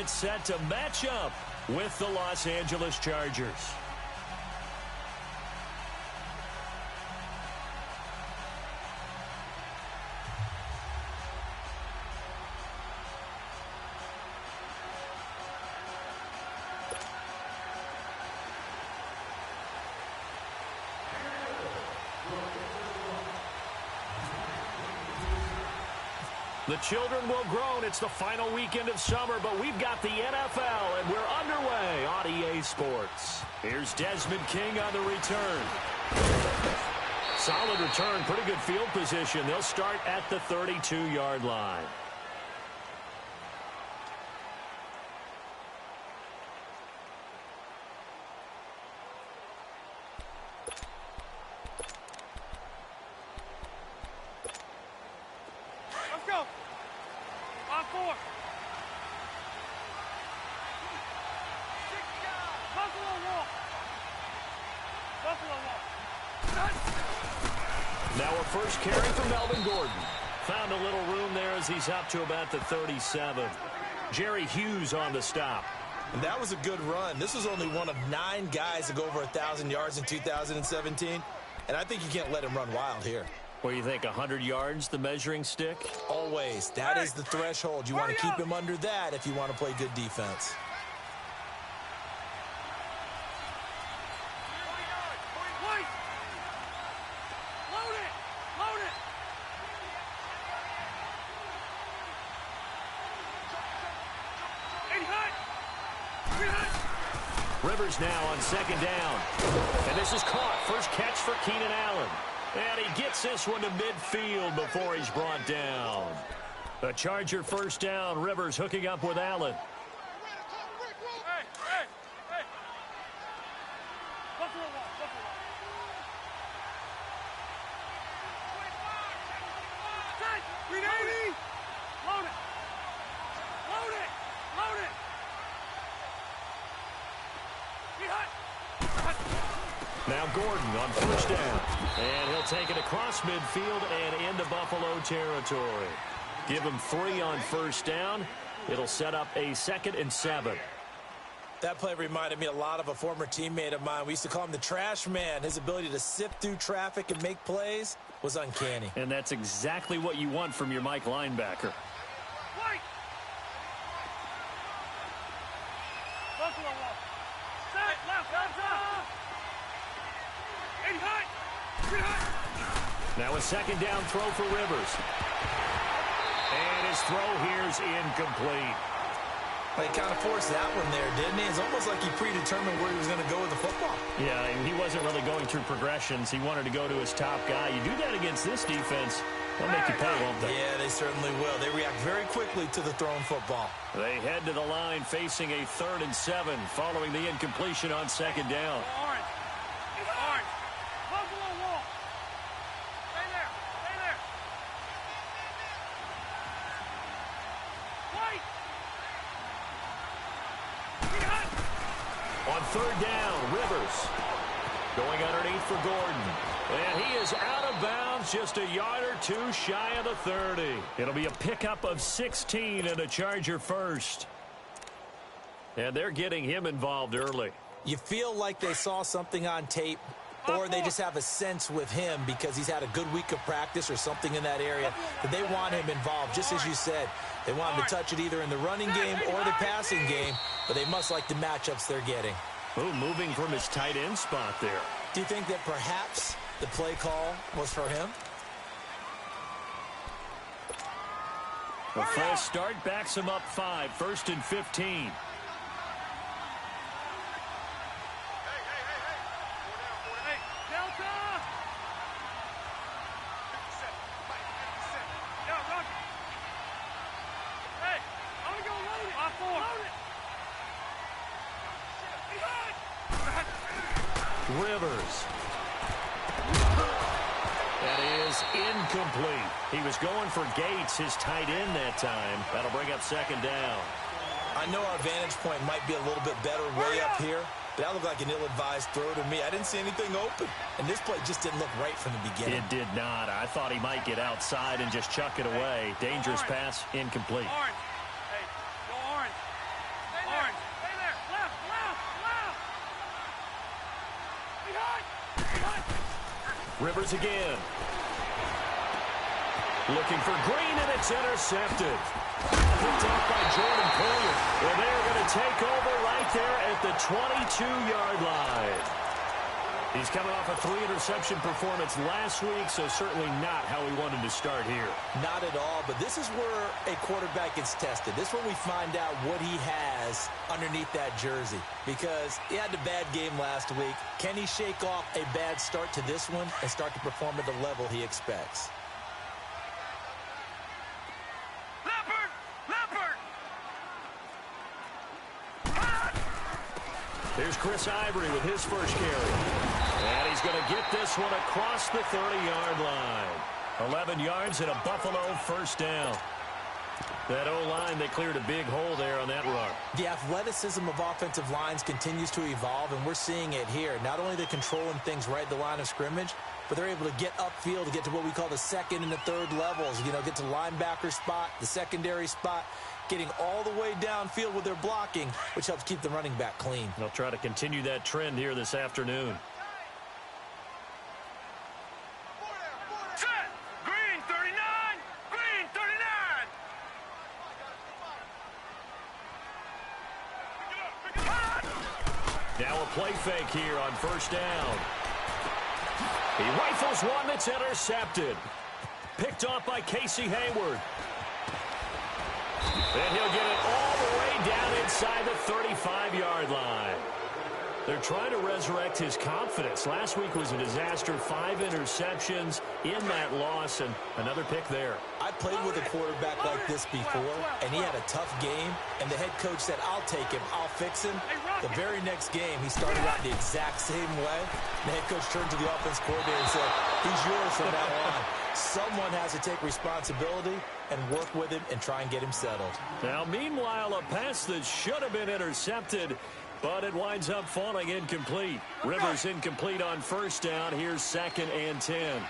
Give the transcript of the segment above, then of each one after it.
gets set to match up with the Los Angeles Chargers. The children will groan. It's the final weekend of summer, but we've got the NFL, and we're underway on EA Sports. Here's Desmond King on the return. Solid return, pretty good field position. They'll start at the 32-yard line. Now a first carry for Melvin Gordon. Found a little room there as he's up to about the 37. Jerry Hughes on the stop. And that was a good run. This was only one of 9 guys to go over 1,000 yards in 2017. And I think you can't let him run wild here. What do you think, 100 yards, the measuring stick? Always. That is the threshold. You want to keep him under that if you want to play good defense. Rivers now on second down. And this is caught. First catch for Keenan Allen. And he gets this one to midfield before he's brought down. A Charger first down. Rivers hooking up with Allen. Now Gordon on first down. And he'll take it across midfield and into Buffalo territory. Give him 3 on first down. It'll set up a 2nd and 7. That play reminded me a lot of a former teammate of mine. We used to call him the trash man. His ability to sift through traffic and make plays was uncanny. And that's exactly what you want from your Mike linebacker. Now a second down throw for Rivers. And his throw here's incomplete. He kind of forced that one there, didn't he? It's almost like he predetermined where he was going to go with the football. Yeah, and he wasn't really going through progressions. He wanted to go to his top guy. You do that against this defense, they'll make you pay, won't they? Yeah, they certainly will. They react very quickly to the thrown football. They head to the line facing a 3rd and 7 following the incompletion on second down. On third down, Rivers going underneath for Gordon. And he is out of bounds, just a yard or 2 shy of the 30. It'll be a pickup of 16 and a Charger first. And they're getting him involved early. You feel like they saw something on tape, or they just have a sense with him because he's had a good week of practice or something in that area that they want him involved, just as you said. They want him to touch it either in the running game or the passing game, but they must like the matchups they're getting. Ooh, moving from his tight end spot there. Do you think that perhaps the play call was for him? A false start backs him up 5, 1st and 15. Rivers. That is incomplete. He was going for Gates, his tight end that time. That'll bring up second down. I know our vantage point might be a little bit better way up here, but that looked like an ill-advised throw to me. I didn't see anything open, and this play just didn't look right from the beginning. It did not. I thought he might get outside and just chuck it away. Dangerous pass, incomplete. Rivers again. Looking for Green, and it's intercepted. Picked off by Jordan Poyer. Well, they're going to take over right there at the 22-yard line. He's coming off a 3-interception performance last week, so certainly not how he wanted to start here. Not at all, but this is where a quarterback gets tested. This is when we find out what he has underneath that jersey, because he had a bad game last week. Can he shake off a bad start to this one and start to perform at the level he expects? Here's Chris Ivory with his first carry. And he's going to get this one across the 30-yard line. 11 yards and a Buffalo first down. That O-line, they cleared a big hole there on that run. The athleticism of offensive lines continues to evolve, and we're seeing it here. Not only are they controlling things right at the line of scrimmage, but they're able to get upfield to get to what we call the second and the third levels. You know, get to linebacker spot, the secondary spot, getting all the way downfield with their blocking, which helps keep the running back clean. They'll try to continue that trend here this afternoon. Green 39! Green 39! Now a play fake here on first down. He rifles one that's intercepted. Picked off by Casey Hayward. And he'll get it all the way down inside the 35-yard line. They're trying to resurrect his confidence. Last week was a disaster. 5 interceptions in that loss, and another pick there. I played with a quarterback like this before, and he had a tough game, and the head coach said, I'll take him, I'll fix him. The very next game, he started out the exact same way. The head coach turned to the offense coordinator and said, he's yours from now on. Someone has to take responsibility and work with him and try and get him settled. Now, meanwhile, a pass that should have been intercepted, but it winds up falling incomplete. Rivers incomplete on first down. Here's 2nd and 10.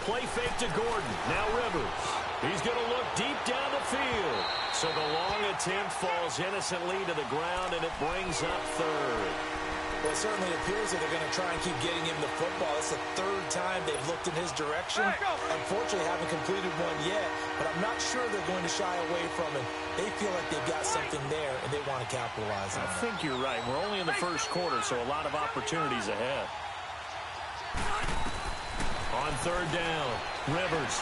Play fake to Gordon. Now Rivers. He's going to look deep down the field. So the long attempt falls innocently to the ground, and it brings up 3rd. Well, it certainly appears that they're going to try and keep getting him the football. It's the 3rd time they've looked in his direction. Unfortunately, haven't completed one yet, but I'm not sure they're going to shy away from him. They feel like they've got something there, and they want to capitalize on it. I think you're right. We're only in the first quarter, so a lot of opportunities ahead. On 3rd down, Rivers.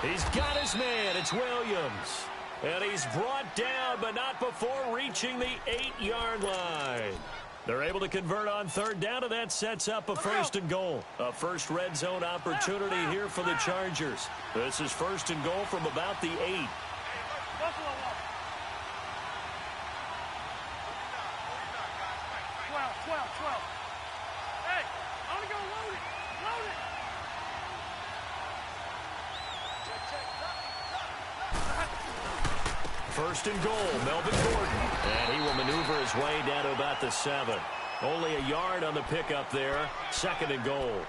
He's got his man. It's Williams. And he's brought down, but not before reaching the 8-yard line. They're able to convert on 3rd down, and that sets up a 1st and goal. A first red zone opportunity here for the Chargers. This is 1st and goal from about the 8. 12. Hey, I'm going to go load it. Load it. First and goal, Melvin Gordon. And he will maneuver his way down to about the 7. Only a yard on the pickup there. 2nd and goal.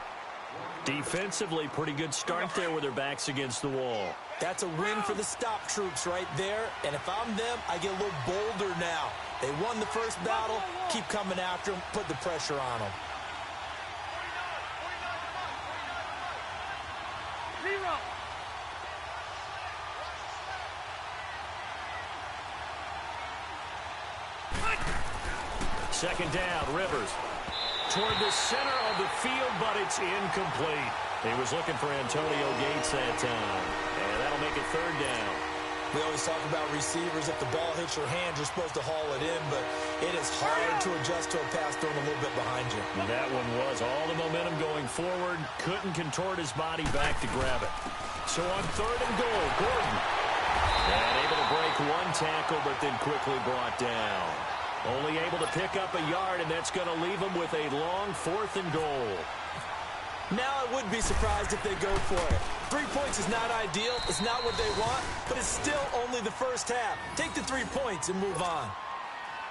Defensively, pretty good start there with their backs against the wall. That's a win for the stop troops right there. And if I'm them, I get a little bolder now. They won the first battle. Keep coming after them. Put the pressure on them. 0. 2nd down, Rivers. Toward the center of the field, but it's incomplete. He was looking for Antonio Gates that time. And that'll make it 3rd down. We always talk about receivers. If the ball hits your hands, you're supposed to haul it in, but it is hard to adjust to a pass thrown a little bit behind you. That one was all the momentum going forward. Couldn't contort his body back to grab it. So on 3rd and goal, Gordon. And able to break one tackle, but then quickly brought down. Only able to pick up a yard, and that's going to leave him with a long 4th and goal. Now I would be surprised if they go for it. 3 points is not ideal. It's not what they want, but it's still only the first half. Take the 3 points and move on.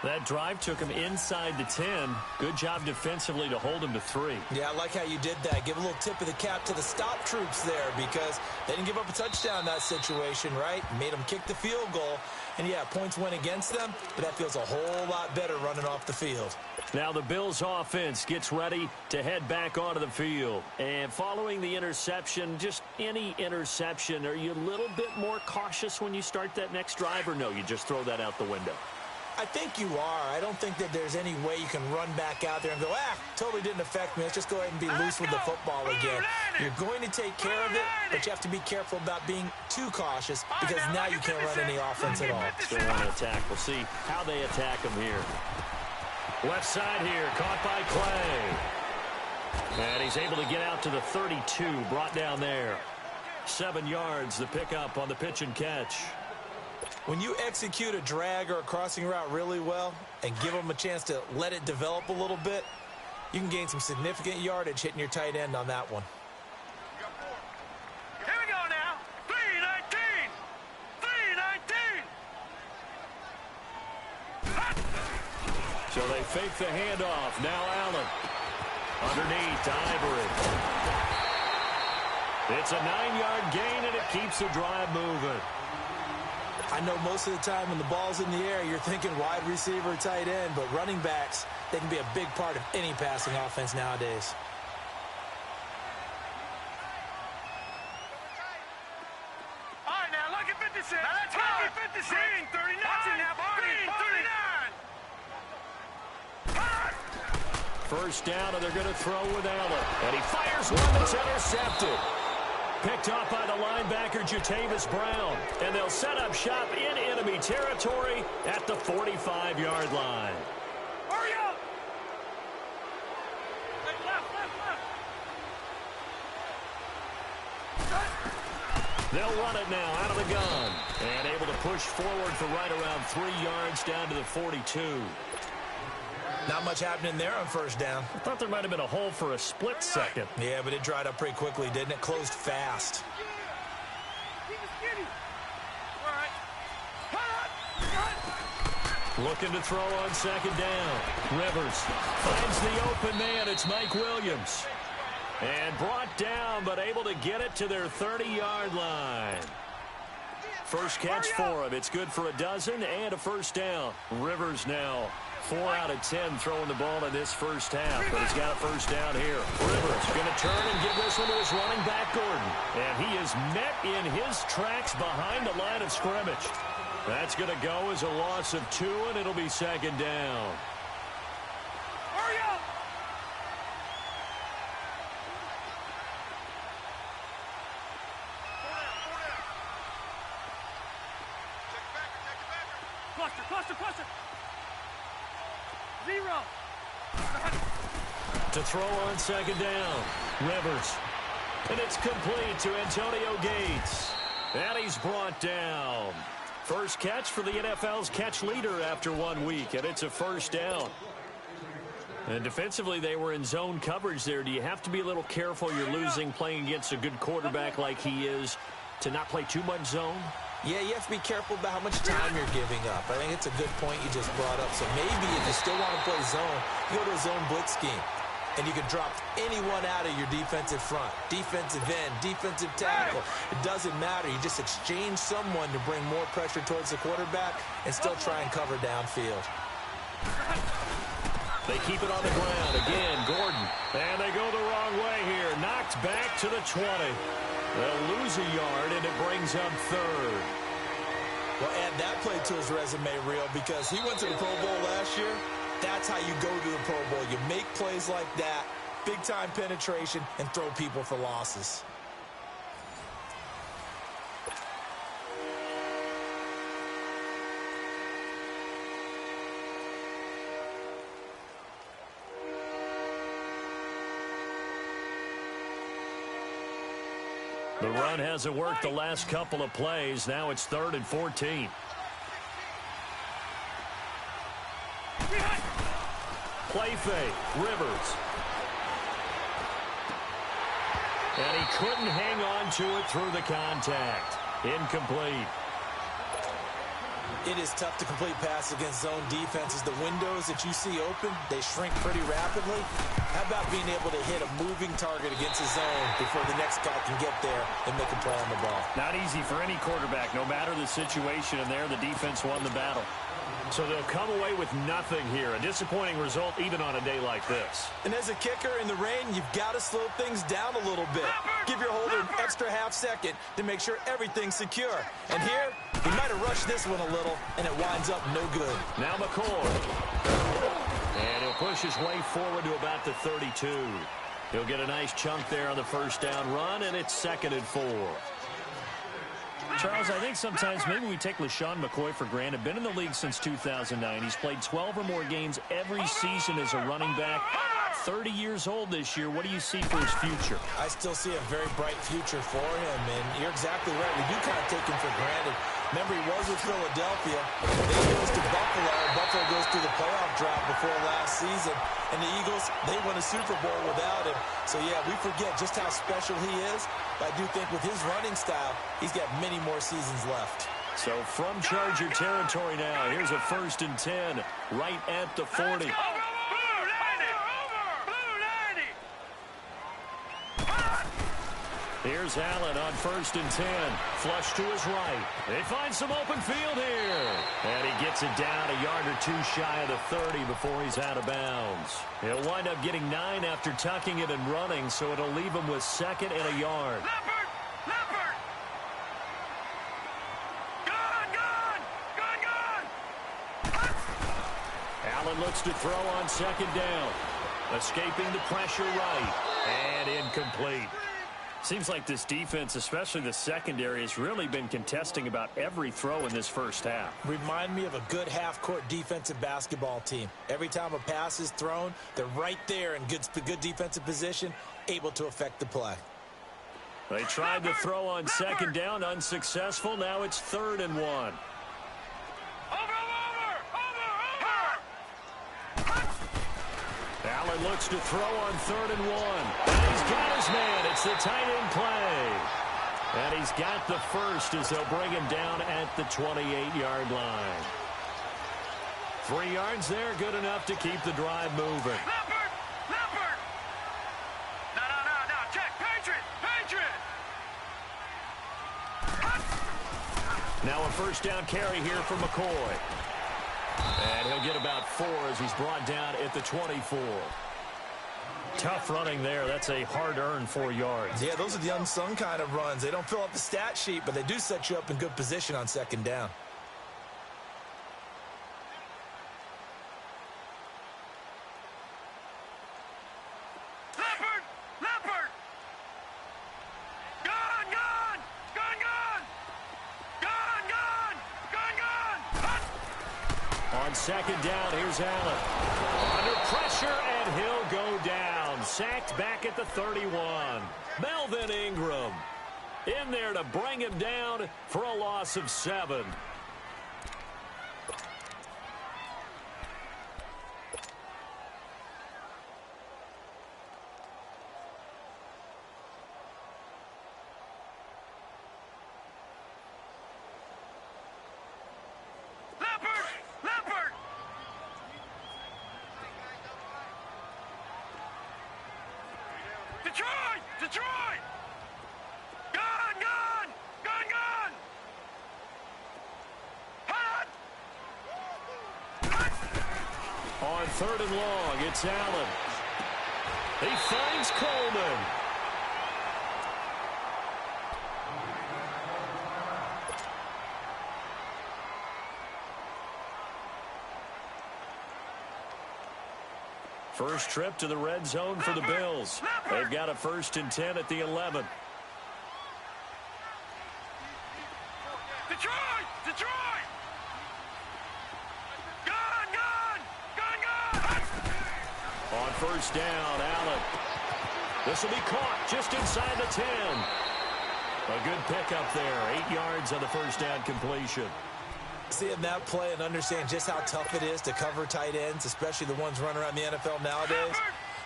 That drive took him inside the 10. Good job defensively to hold him to 3. Yeah, I like how you did that. Give a little tip of the cap to the stop troops there because they didn't give up a touchdown in that situation, right? Made them kick the field goal, And, yeah, points went against them, but that feels a whole lot better running off the field. Now the Bills offense gets ready to head back onto the field. And following the interception, just any interception, are you a little bit more cautious when you start that next drive, or no, you just throw that out the window? I think you are. I don't think that there's any way you can run back out there and go, totally didn't affect me. Let's just go ahead and be loose with the football again. You're going to take care of it, but you have to be careful about being too cautious because now you can't run any offense at all. Still want to attack. We'll see how they attack them here. Left side here, caught by Clay. And he's able to get out to the 32, brought down there. 7 yards, the pickup on the pitch and catch. When you execute a drag or a crossing route really well and give them a chance to let it develop a little bit, you can gain some significant yardage hitting your tight end on that one. Here we go now. 3-19. 3-19. So they fake the handoff. Now Allen. Underneath to Ivory. It's a 9-yard gain, and it keeps the drive moving. I know most of the time when the ball's in the air, you're thinking wide receiver, tight end, but running backs, they can be a big part of any passing offense nowadays. All right, now look at 56. Now let's go. 56. Green, 39. Watch it now, Green, 39. First down, and they're going to throw with Allen. And he fires one that's intercepted. Picked off by the linebacker, Jatavis Brown. And they'll set up shop in enemy territory at the 45-yard line. Hurry up! Left. They'll run it now out of the gun. And able to push forward for right around 3 yards down to the 42. Not much happening there on first down. I thought there might have been a hole for a split second. Yeah, but it dried up pretty quickly, didn't it? Closed fast. Keep it skinny. All right. Looking to throw on second down. Rivers finds the open man. It's Mike Williams. And brought down, but able to get it to their 30-yard line. First catch for him. It's good for a dozen and a first down. Rivers now 4 out of 10 throwing the ball in this first half, but he's got a first down here. Rivers going to turn and give this one to his running back, Gordon. And he is met in his tracks behind the line of scrimmage. That's going to go as a loss of 2, and it'll be second down. Hurry up! Cluster. 0. To throw on second down. Rivers. And it's complete to Antonio Gates. And he's brought down. First catch for the NFL's catch leader after 1 week, and it's a first down. And defensively, they were in zone coverage there. Do you have to be a little careful? You're losing playing against a good quarterback like he is to not play too much zone? Yeah, you have to be careful about how much time you're giving up. I think it's a good point you just brought up. So maybe if you still want to play zone, you go to a zone blitz scheme. And you can drop anyone out of your defensive front. Defensive end, defensive tackle. It doesn't matter. You just exchange someone to bring more pressure towards the quarterback and still try and cover downfield. They keep it on the ground. Again, Gordon. And they go the wrong way here. Knocked back to the 20. They'll lose a yard, and it brings up third. Well, add that play to his resume, Real, because he went to the Pro Bowl last year. That's how you go to the Pro Bowl. You make plays like that, big-time penetration, and throw people for losses. The run hasn't worked the last couple of plays. Now it's 3rd and 14. Play fake. Rivers. And he couldn't hang on to it through the contact. Incomplete. It is tough to complete passes against zone defenses. The windows that you see open, they shrink pretty rapidly. How about being able to hit a moving target against a zone before the next guy can get there and make a play on the ball? Not easy for any quarterback, no matter the situation, and there the defense won the battle. So they'll come away with nothing here. A disappointing result even on a day like this. And as a kicker in the rain, you've got to slow things down a little bit. Give your holder an extra half second to make sure everything's secure. And here, he might have rushed this one a little, and it winds up no good. Now McCoy. And he'll push his way forward to about the 32. He'll get a nice chunk there on the first down run, and it's 2nd and 4. Charles, I think sometimes maybe we take LaShawn McCoy for granted. Been in the league since 2009. He's played 12 or more games every season as a running back. 30 years old this year. What do you see for his future? I still see a very bright future for him, and you're exactly right. We do kind of take him for granted. Remember, he was with Philadelphia. Then he goes to Buffalo. Buffalo goes through the playoff drought before last season. And the Eagles, they won a Super Bowl without him. So, yeah, we forget just how special he is. But I do think with his running style, he's got many more seasons left. So from Charger territory now, here's a 1st and 10 right at the 40. Here's Allen on 1st and 10. Flush to his right. They find some open field here. And he gets it down a yard or two shy of the 30 before he's out of bounds. He'll wind up getting 9 after tucking it and running, so it'll leave him with 2nd and a yard. Leopard! Gone! Allen looks to throw on 2nd down. Escaping the pressure right. And incomplete. Seems like this defense, especially the secondary, has really been contesting about every throw in this first half. Remind me of a good half-court defensive basketball team. Every time a pass is thrown, they're right there in good defensive position, able to affect the play. They tried to throw on 2nd down, unsuccessful. Now it's 3rd and 1. Allen looks to throw on 3rd and 1. He's got his man. It's the tight end play. And he's got the first as they'll bring him down at the 28-yard line. 3 yards there, good enough to keep the drive moving. Leopard! No, check, Patriot! Now a 1st down carry here for McCoy. And he'll get about 4 as he's brought down at the 24. Tough running there. That's a hard-earned 4 yards. Yeah, those are the unsung kind of runs. They don't fill up the stat sheet, but they do set you up in good position on 2nd down. Leopard! Gone! On 2nd down, here's Allen. Under pressure, and he'll go down. Sacked back at the 31. Melvin Ingram in there to bring him down for a loss of 7. Leopard! Detroit! Gone! Hot! On 3rd and long, it's Allen. He finds Coleman. First trip to the red zone for the Bills. They've got a 1st and 10 at the 11. Detroit! Gone! On 1st down, Allen. This will be caught just inside the 10. A good pickup there. 8 yards on the 1st down completion. Seeing that play and understand just how tough it is to cover tight ends, especially the ones running around the NFL nowadays.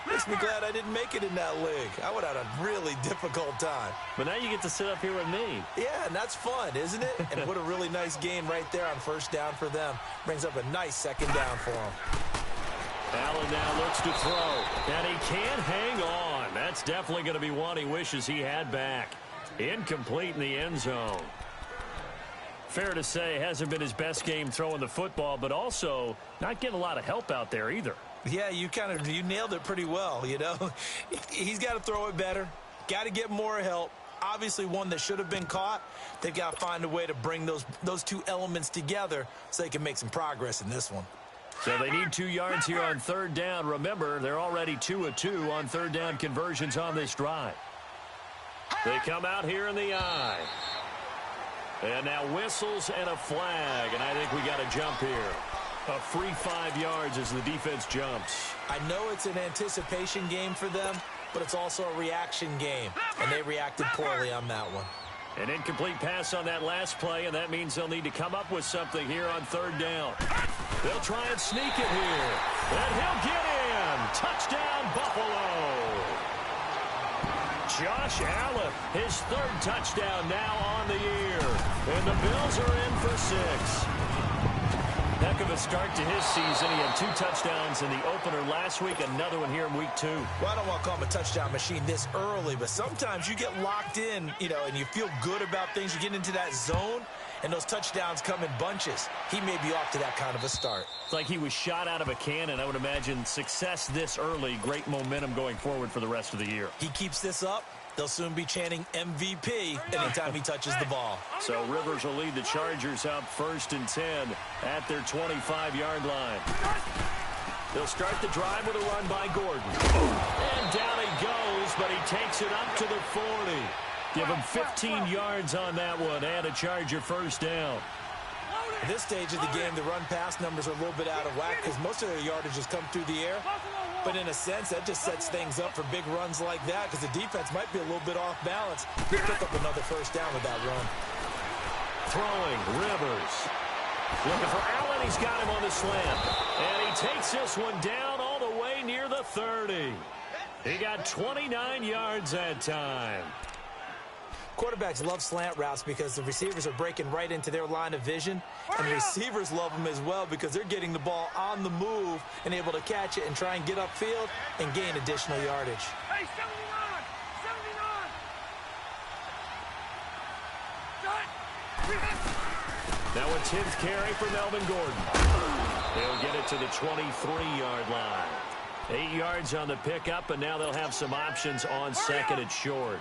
Makes me glad I didn't make it in that league. I would have had a really difficult time. But now you get to sit up here with me. Yeah, and that's fun, isn't it? And what a really nice game right there on first down for them. Brings up a nice second down for them. Allen now looks to throw, and he can't hang on. That's definitely going to be one he wishes he had back. Incomplete in the end zone. Fair to say, hasn't been his best game throwing the football, but also not getting a lot of help out there either. Yeah, you nailed it pretty well, you know. He's got to throw it better. Got to get more help. Obviously one that should have been caught. They've got to find a way to bring those two elements together so they can make some progress in this one. So they need 2 yards here on third down. Remember, they're already 2 of 2 on third down conversions on this drive. They come out here in the eye. And now whistles and a flag, and I think we got a jump here. A free 5 yards as the defense jumps. I know it's an anticipation game for them, but it's also a reaction game, and they reacted poorly on that one. An incomplete pass on that last play, and that means they'll need to come up with something here on third down. They'll try and sneak it here, and he'll get in. Touchdown, Buffalo. Josh Allen, his 3rd touchdown now on the year. And the Bills are in for 6. Heck of a start to his season. He had 2 touchdowns in the opener last week, another one here in week 2. Well, I don't want to call him a touchdown machine this early, but sometimes you get locked in, you know, and you feel good about things. You get into that zone, and those touchdowns come in bunches. He may be off to that kind of a start. It's like he was shot out of a cannon. I would imagine success this early, great momentum going forward for the rest of the year. He keeps this up, they'll soon be chanting MVP anytime he touches the ball. So Rivers will lead the Chargers up 1st and 10 at their 25-yard line. They'll start the drive with a run by Gordon. And down he goes, but he takes it up to the 40. Give him 15 yards on that one and a Charger first down. At this stage of the game, the run-pass numbers are a little bit out of whack because most of their yardage has come through the air. But in a sense, that just sets things up for big runs like that because the defense might be a little bit off balance. He'll pick up another first down with that run. Throwing, Rivers. Looking for Allen. He's got him on the slant. And he takes this one down all the way near the 30. He got 29 yards that time. Quarterbacks love slant routes because the receivers are breaking right into their line of vision, and the receivers love them as well because they're getting the ball on the move and able to catch it and try and get upfield and gain additional yardage. Hey, 79! Now a 10th carry for Melvin Gordon. They'll get it to the 23-yard line. 8 yards on the pickup, and now they'll have some options on 2nd and short.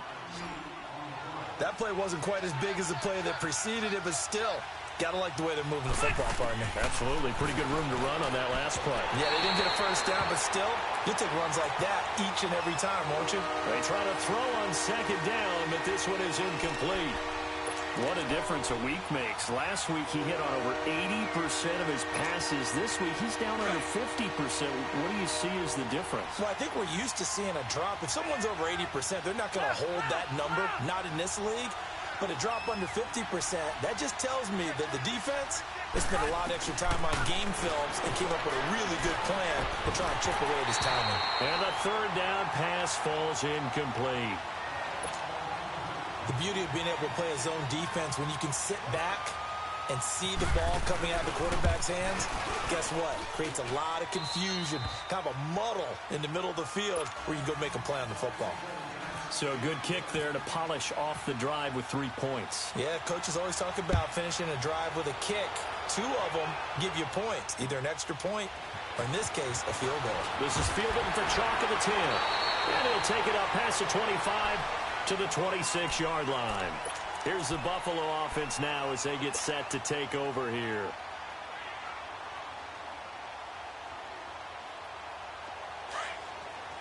That play wasn't quite as big as the play that preceded it, but still, got to like the way they're moving the football, partner. Absolutely. Pretty good room to run on that last play. Yeah, they didn't get a first down, but still, you'll take runs like that each and every time, won't you? They try to throw on 2nd down, but this one is incomplete. What a difference a week makes. Last week he hit on over 80% of his passes. This week he's down under 50%. What do you see as the difference? Well, I think we're used to seeing a drop. If someone's over 80%, they're not going to hold that number, not in this league. But a drop under 50%, that just tells me that the defense has spent a lot of extra time on game films and came up with a really good plan to try and chip away at his timing. And the 3rd down pass falls incomplete. The beauty of being able to play a zone defense when you can sit back and see the ball coming out of the quarterback's hands, guess what? Creates a lot of confusion, kind of a muddle in the middle of the field where you can go make a play on the football. So a good kick there to polish off the drive with 3 points. Yeah, coaches always talk about finishing a drive with a kick. 2 of them give you points, either an extra point or, in this case, a field goal. This is fielded at the chalk of the 10. And he'll take it up past the 25 to the 26-yard line. Here's the Buffalo offense now as they get set to take over here.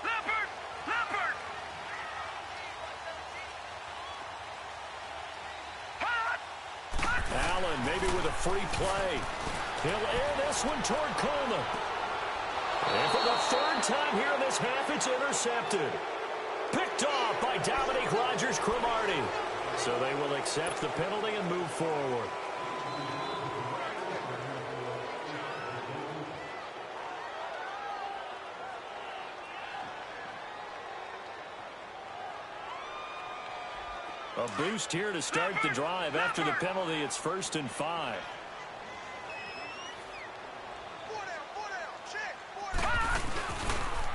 Leopard! Allen maybe with a free play. He'll air this one toward Coleman. And for the 3rd time here in this half, it's intercepted. Picked off by Dominique Rodgers-Cromartie. So they will accept the penalty and move forward. boost here to start the drive. After the penalty, it's 1st and 5.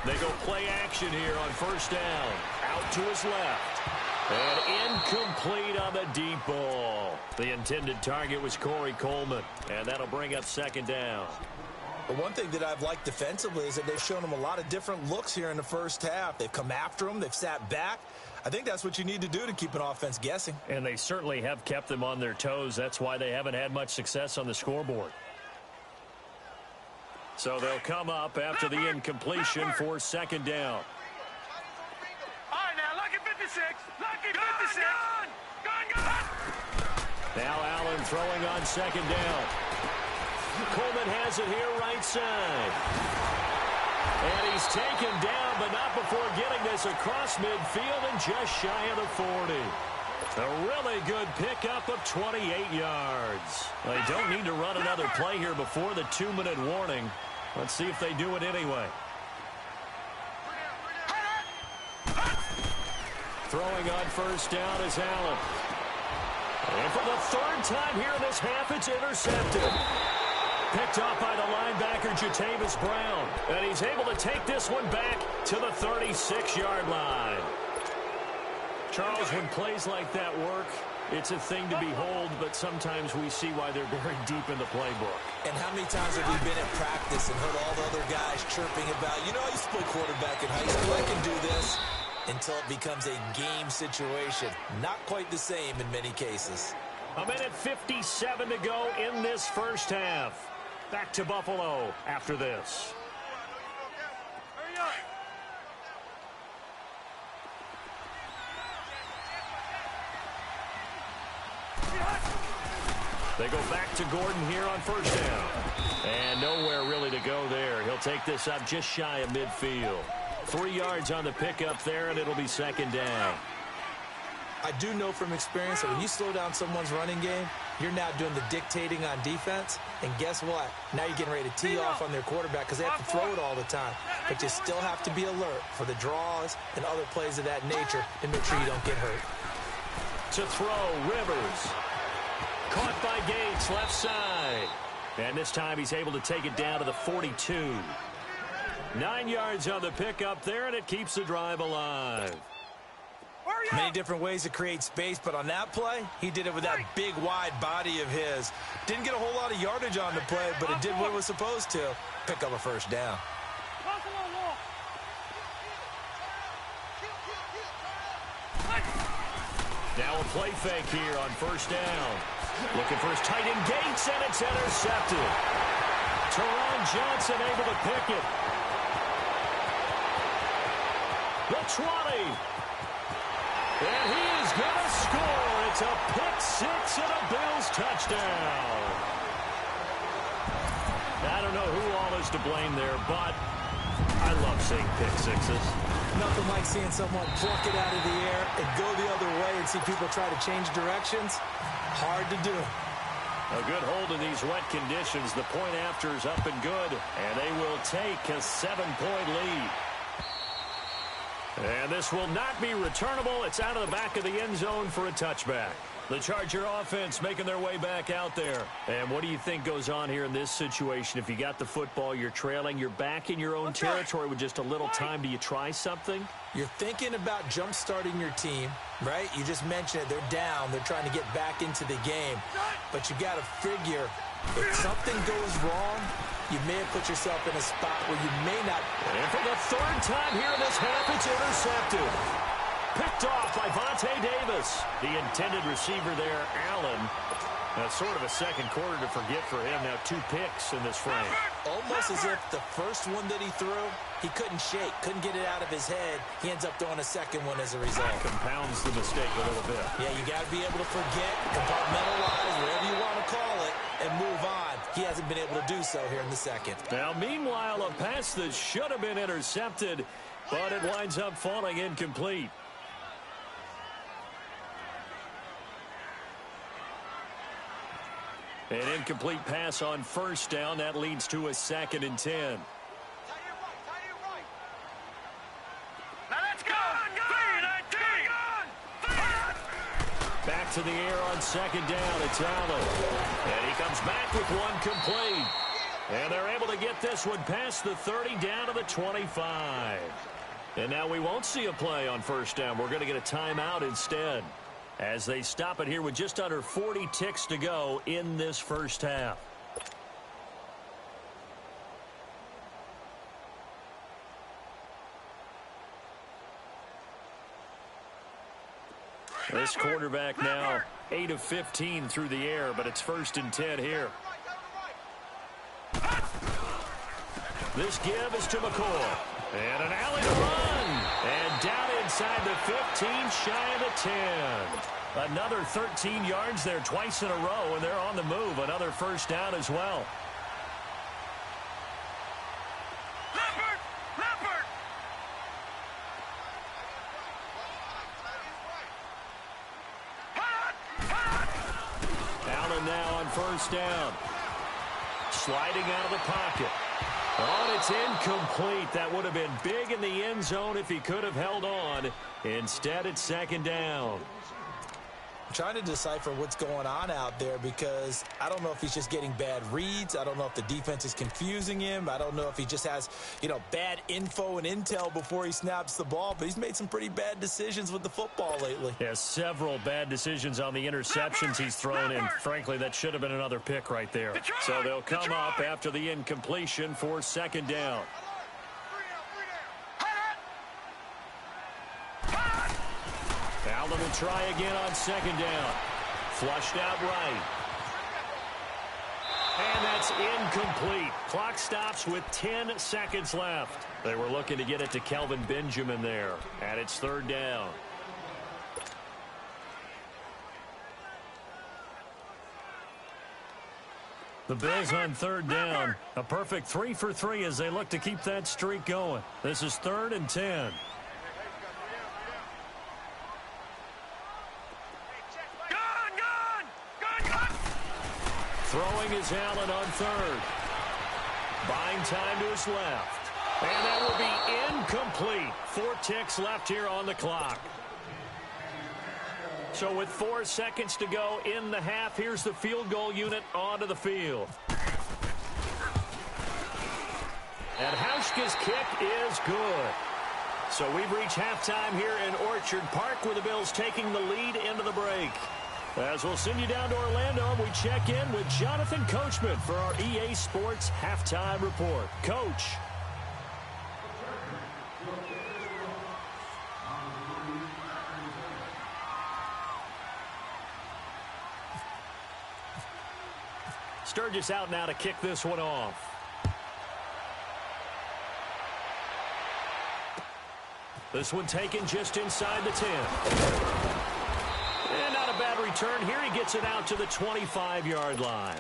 They go play action here on 1st down. Out to his left. And incomplete on the deep ball. The intended target was Corey Coleman. And that'll bring up 2nd down. But one thing that I've liked defensively is that they've shown him a lot of different looks here in the first half. They've come after him. They've sat back. I think that's what you need to do to keep an offense guessing. And they certainly have kept them on their toes. That's why they haven't had much success on the scoreboard. So they'll come up after the incompletion for 2nd down. All right, now, lucky 56. Lucky 56. Gun. Now Allen throwing on 2nd down. Coleman has it here right side. And he's taken down, but not before getting this across midfield and just shy of the 40. A really good pickup of 28 yards. They don't need to run another play here before the 2-minute warning. Let's see if they do it anyway. Throwing on 1st down is Allen. And for the 3rd time here in this half, it's intercepted. Picked off by the linebacker, Jatavis Brown. And he's able to take this one back to the 36-yard line. Charles, when plays like that work, it's a thing to behold, but sometimes we see why they're buried deep in the playbook. And how many times have we been at practice and heard all the other guys chirping about, you know, I used to play quarterback in high school, I can do this, until it becomes a game situation. Not quite the same in many cases. 1:57 to go in this first half. Back to Buffalo after this. They go back to Gordon here on 1st down. And nowhere really to go there. He'll take this up just shy of midfield. 3 yards on the pickup there, and it'll be 2nd down. I do know from experience that when you slow down someone's running game, you're now doing the dictating on defense. And guess what? Now you're getting ready to tee off on their quarterback because they have to throw it all the time. But you still have to be alert for the draws and other plays of that nature to make sure you don't get hurt. To throw, Rivers. Caught by Gates, left side. And this time he's able to take it down to the 42. 9 yards on the pickup there, and it keeps the drive alive. Many different ways to create space, but on that play, he did it with that big, wide body of his. Didn't get a whole lot of yardage on the play, but it did what it was supposed to. Pick up a 1st down. Now a play fake here on 1st down. Looking for his tight end Gates, and it's intercepted. Teron Johnson able to pick it. The 20. And he is going to score. It's a pick-6 and a Bills touchdown. I don't know who all is to blame there, but I love seeing pick-6s. Nothing like seeing someone pluck it out of the air and go the other way and see people try to change directions. Hard to do. A good hold in these wet conditions. The point after is up and good, and they will take a 7-point lead. And this will not be returnable. It's out of the back of the end zone for a touchback. The Charger offense making their way back out there. And what do you think goes on here in this situation? If you got the football, you're trailing, you're back in your own territory with just a little time. Do you try something? You're thinking about jump-starting your team, right? You just mentioned it. They're down. They're trying to get back into the game. But you got to figure if something goes wrong, you may have put yourself in a spot where you may not. And for the 3rd time here in this half, it's intercepted. Picked off by Vontae Davis. The intended receiver there, Allen. That's sort of a second quarter to forget for him. Now 2 picks in this frame. Almost as if the first one that he threw, he couldn't shake, couldn't get it out of his head. He ends up throwing a second one as a result. Compounds the mistake a little bit. Yeah, you got to be able to forget, compartmentalize, whatever you want to call it, and move on. He hasn't been able to do so here in the second. Now, meanwhile, a pass that should have been intercepted, but it winds up falling incomplete. An incomplete pass on 1st down. That leads to a 2nd and 10. Now let's go! back to the air on second down. It's Allen. And he comes back with one complete. And they're able to get this one past the 30 down to the 25. And now we won't see a play on first down. We're going to get a timeout instead as they stop it here with just under 40 ticks to go in this first half. This quarterback now 8 of 15 through the air, but it's 1st and 10 here. This give is to McCoy. And an alley to run. And down inside the 15, shy of the 10. Another 13 yards there twice in a row, and they're on the move. Another first down as well. Allen now on first down. Sliding out of the pocket. Oh, and it's incomplete. That would have been big in the end zone if he could have held on. Instead, it's second down. I'm trying to decipher what's going on out there because I don't know if he's just getting bad reads. I don't know if the defense is confusing him. I don't know if he just has, bad info and intel before he snaps the ball. But he's made some pretty bad decisions with the football lately. Yeah, several bad decisions on the interceptions he's thrown in. Frankly, that should have been another pick right there. So they'll come up after the incompletion for second down. Allen will try again on second down. Flushed out right. And that's incomplete. Clock stops with 10 seconds left. They were looking to get it to Kelvin Benjamin there. And it's third down. The Bills on third down. A perfect 3 for 3 as they look to keep that streak going. This is 3rd and 10. Throwing is Allen on third. Buying time to his left. And that will be incomplete. 4 ticks left here on the clock. So with 4 seconds to go in the half, here's the field goal unit onto the field. And Hauschka's kick is good. So we've reached halftime here in Orchard Park with the Bills taking the lead into the break. As we'll send you down to Orlando, we check in with Jonathan Coachman for our EA Sports Halftime Report. Coach. Sturgis out now to kick this one off. This one taken just inside the 10. And not a bad return here. He gets it out to the 25-yard line.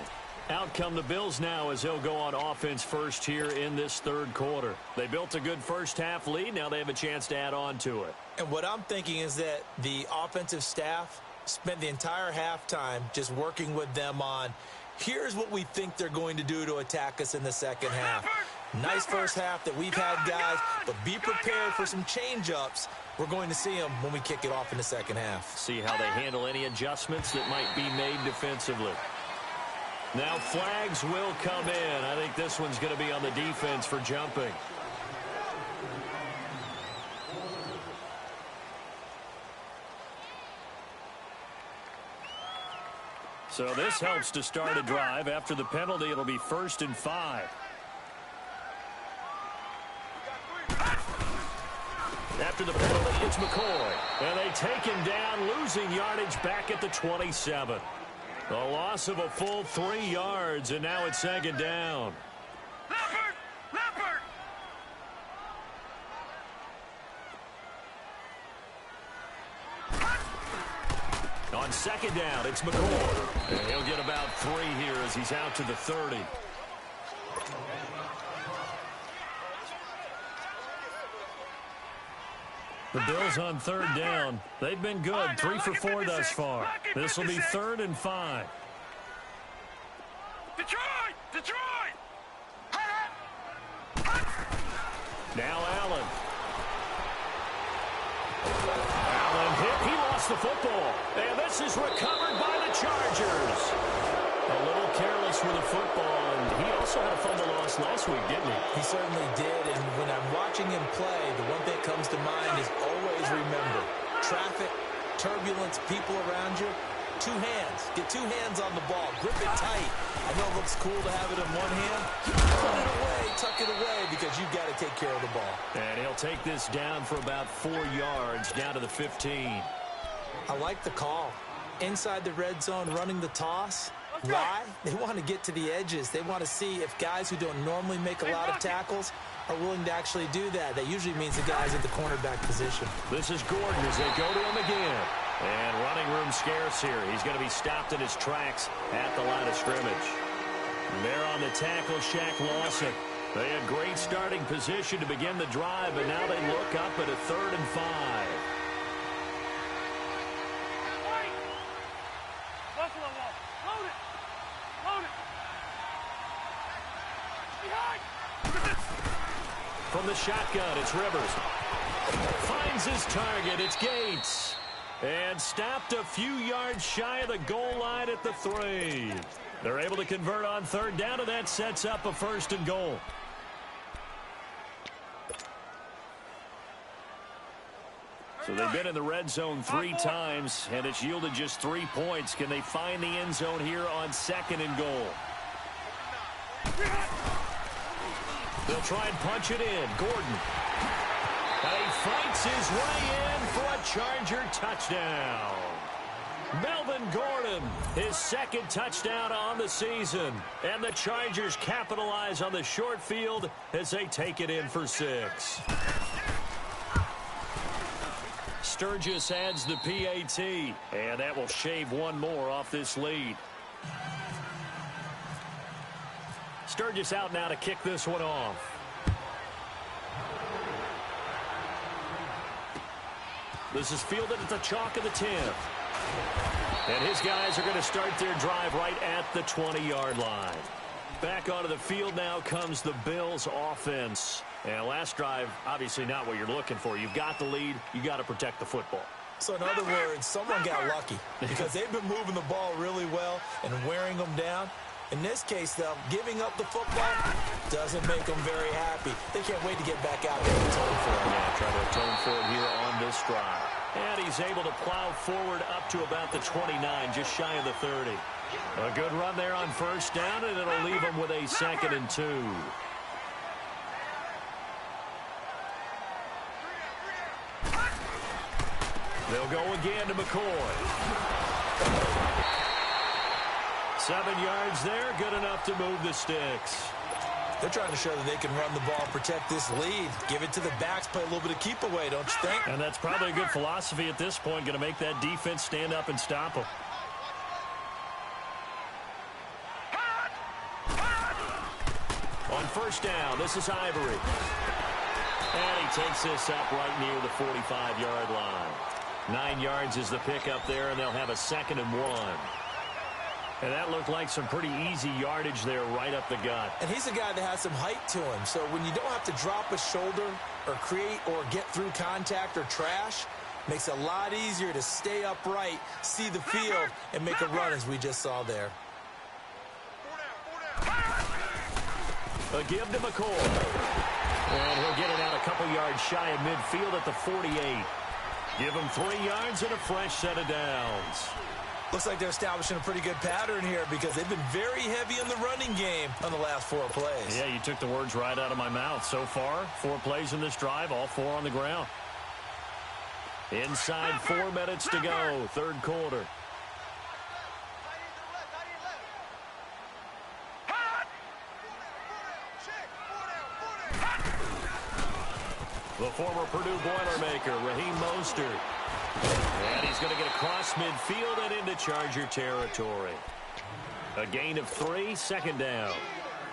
Out come the Bills now as they'll go on offense first here in this third quarter. They built a good first-half lead. Now they have a chance to add on to it. And what I'm thinking is that the offensive staff spent the entire halftime just working with them on, here's what we think they're going to do to attack us in the second half. Nice first half that we've had, guys, but be prepared for some change-ups. We're going to see them when we kick it off in the second half. See how they handle any adjustments that might be made defensively. Now flags will come in. I think this one's going to be on the defense for jumping. So this helps to start a drive. After the penalty, it'll be 1st and 5. After the penalty, it's McCoy. And they take him down, losing yardage back at the 27. The loss of a full 3 yards, and now it's second down. Leopard! On second down, it's McCoy. And he'll get about 3 here as he's out to the 30. The Bills on third down. They've been good. 3 for 4 thus far. This will be 3rd and 5. Detroit! Allen Now Allen. Allen hit. He lost the football. And this is recovered by the Chargers. A little careless with the football, and he also had a fumble loss last week, didn't he? He certainly did, and when I'm watching him play, the one thing that comes to mind is always remember, traffic, turbulence, people around you, two hands. Get two hands on the ball. Grip it tight. I know it looks cool to have it in one hand. Put it away, tuck it away, because you've got to take care of the ball. And he'll take this down for about 4 yards, down to the 15. I like the call. Inside the red zone, running the toss. Why? They want to get to the edges. They want to see if guys who don't normally make a lot of tackles are willing to actually do that. That usually means the guys at the cornerback position. This is Gordon as they go to him again. And running room scarce here. He's going to be stopped in his tracks at the line of scrimmage. There on the tackle, Shaq Lawson. They had great starting position to begin the drive, but now they look up at a 3rd and 5. Buffalo wall. Load it. Load it. Behind. From the shotgun, it's Rivers. Finds his target. It's Gates. And stopped a few yards shy of the goal line at the 3. They're able to convert on 3rd down, and that sets up a 1st and goal. So they've been in the red zone 3 times, and it's yielded just 3 points. Can they find the end zone here on 2nd and goal? They'll try and punch it in. Gordon. And he fights his way in for a Charger touchdown. Melvin Gordon, his 2nd touchdown on the season. And the Chargers capitalize on the short field as they take it in for 6. Sturgis adds the PAT, and that will shave one more off this lead. Sturgis out now to kick this one off. This is fielded at the chalk of the 10. And his guys are going to start their drive right at the 20-yard line. Back onto the field now comes the Bills offense. And last drive, obviously not what you're looking for. You've got the lead. You got to protect the football. So in other words, someone got lucky because they've been moving the ball really well and wearing them down. In this case, though, giving up the football doesn't make them very happy. They can't wait to get back out there and atone for it. Yeah, trying to atone for it here on this drive. And he's able to plow forward up to about the 29, just shy of the 30. A good run there on 1st down, and it'll leave him with a 2nd and 2. They'll go again to McCoy. 7 yards there, good enough to move the sticks. They're trying to show that they can run the ball, protect this lead. Give it to the backs, play a little bit of keep away, don't you think? And that's probably a good philosophy at this point, going to make that defense stand up and stop them. On 1st down, this is Ivory. And he takes this up right near the 45-yard line. 9 yards is the pickup there, and they'll have a 2nd and 1. And that looked like some pretty easy yardage there right up the gut. And he's a guy that has some height to him. So when you don't have to drop a shoulder or create or get through contact or trash, makes it a lot easier to stay upright, see the field, and make a run as we just saw there. A give to McCoy. And he'll get it out a couple yards shy of midfield at the 48. Give him 3 yards and a fresh set of downs. Looks like they're establishing a pretty good pattern here because they've been very heavy in the running game on the last 4 plays. Yeah, you took the words right out of my mouth. So far, 4 plays in this drive, all 4 on the ground. Inside 4 minutes to go, 3rd quarter. The former Purdue Boilermaker, Raheem Mostert. And he's going to get across midfield and into Charger territory. A gain of 3, 2nd down.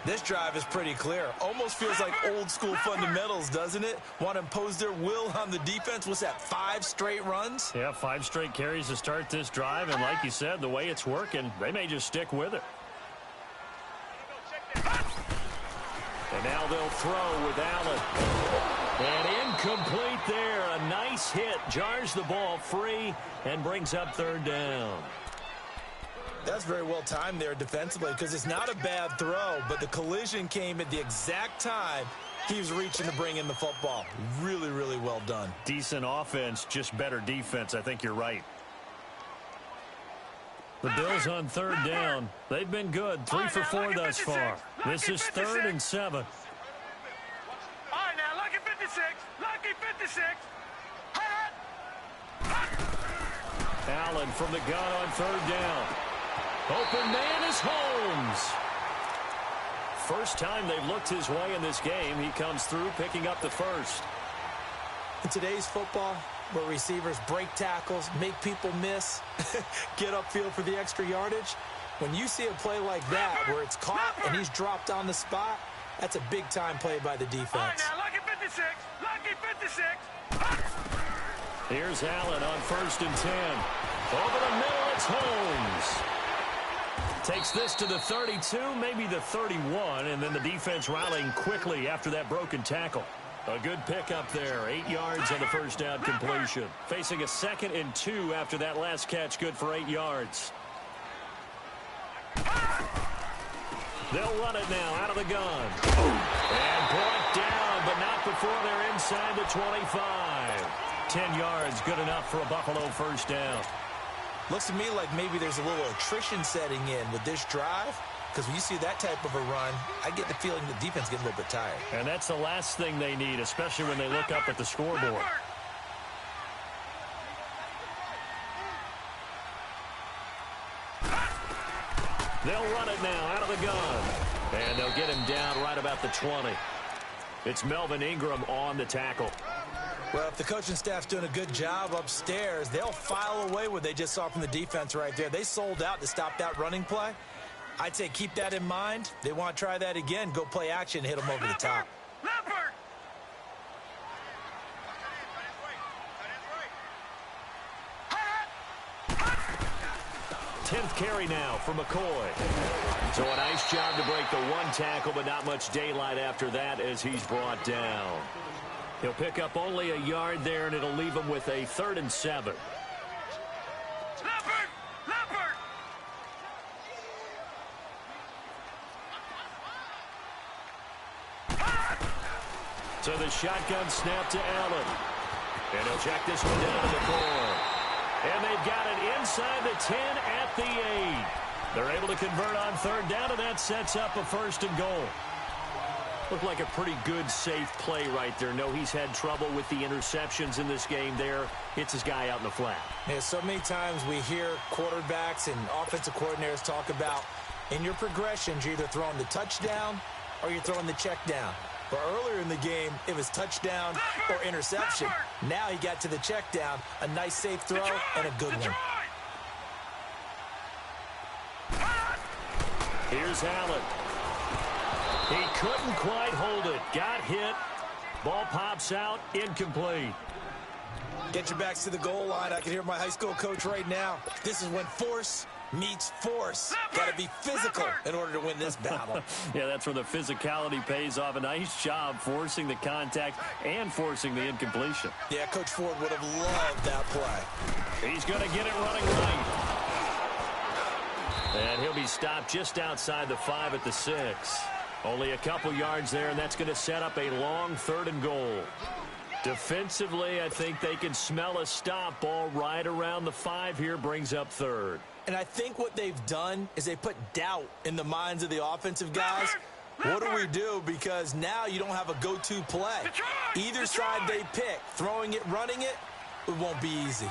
This drive is pretty clear. Almost feels like old school fundamentals, doesn't it? Want to impose their will on the defense. What's that, 5 straight runs? Yeah, 5 straight carries to start this drive. And like you said, the way it's working, they may just stick with it. And now they'll throw with Allen. And incomplete there. A nice hit. Jars the ball free and brings up third down. That's very well timed there defensively because it's not a bad throw, but the collision came at the exact time he was reaching to bring in the football. Really, really well done. Decent offense, just better defense. I think you're right. The Bills on third down. They've been good. 3 for 4 thus far. This is 3rd and 7. All right, now, lucky 56. Lucky 56. Allen from the gun on third down. Open man is Holmes. First time they've looked his way in this game. He comes through picking up the first. In today's football, where receivers break tackles, make people miss, get upfield for the extra yardage, when you see a play like that where it's caught and he's dropped on the spot, that's a big-time play by the defense. All right, now, lucky 56. Lucky 56. Here's Allen on 1st and 10. Over the middle, it's Holmes. Takes this to the 32, maybe the 31, and then the defense rallying quickly after that broken tackle. A good pickup there. 8 yards on the first down completion. Facing a 2nd and 2 after that last catch, good for 8 yards. They'll run it now out of the gun. And brought down, but not before they're inside the 25. 10 yards, good enough for a Buffalo first down. Looks to me like maybe there's a little attrition setting in with this drive, because when you see that type of a run, I get the feeling the defense gets a little bit tired. And that's the last thing they need, especially when they look up at the scoreboard. They'll run it now out of the gun. And they'll get him down right about the 20. It's Melvin Ingram on the tackle. Well, if the coaching staff's doing a good job upstairs, they'll file away what they just saw from the defense right there. They sold out to stop that running play. I'd say keep that in mind. They want to try that again. Go play action and hit them over the top. 10th carry now for McCoy. So a nice job to break the one tackle, but not much daylight after that as he's brought down. He'll pick up only a yard there, and it'll leave him with a 3rd and 7. So the shotgun snap to Allen. And he'll check this one down to the core. And they've got it inside the 10 at the 8. They're able to convert on 3rd down, and that sets up a 1st and goal. Looked like a pretty good, safe play right there. No, he's had trouble with the interceptions in this game there. Hits his guy out in the flat. Yeah, so many times we hear quarterbacks and offensive coordinators talk about in your progressions, you're either throwing the touchdown or you're throwing the check down. But earlier in the game, it was touchdown or interception. Now he got to the check down, a nice safe throw, and a good one. Here's Allen. He couldn't quite hold it. Got hit. Ball pops out. Incomplete. Get your backs to the goal line. I can hear my high school coach right now. This is when force meets force. Got to be physical in order to win this battle. Yeah, that's where the physicality pays off. A nice job forcing the contact and forcing the incompletion. Yeah, Coach Ford would have loved that play. He's going to get it running right. And he'll be stopped just outside the 5 at the 6. Only a couple yards there, and that's going to set up a long 3rd and goal. Defensively, I think they can smell a stop. Ball right around the 5 here, brings up 3rd. And I think what they've done is they put doubt in the minds of the offensive guys. What do we do? Because now you don't have a go-to play. Either side they pick, throwing it, running it, it won't be easy.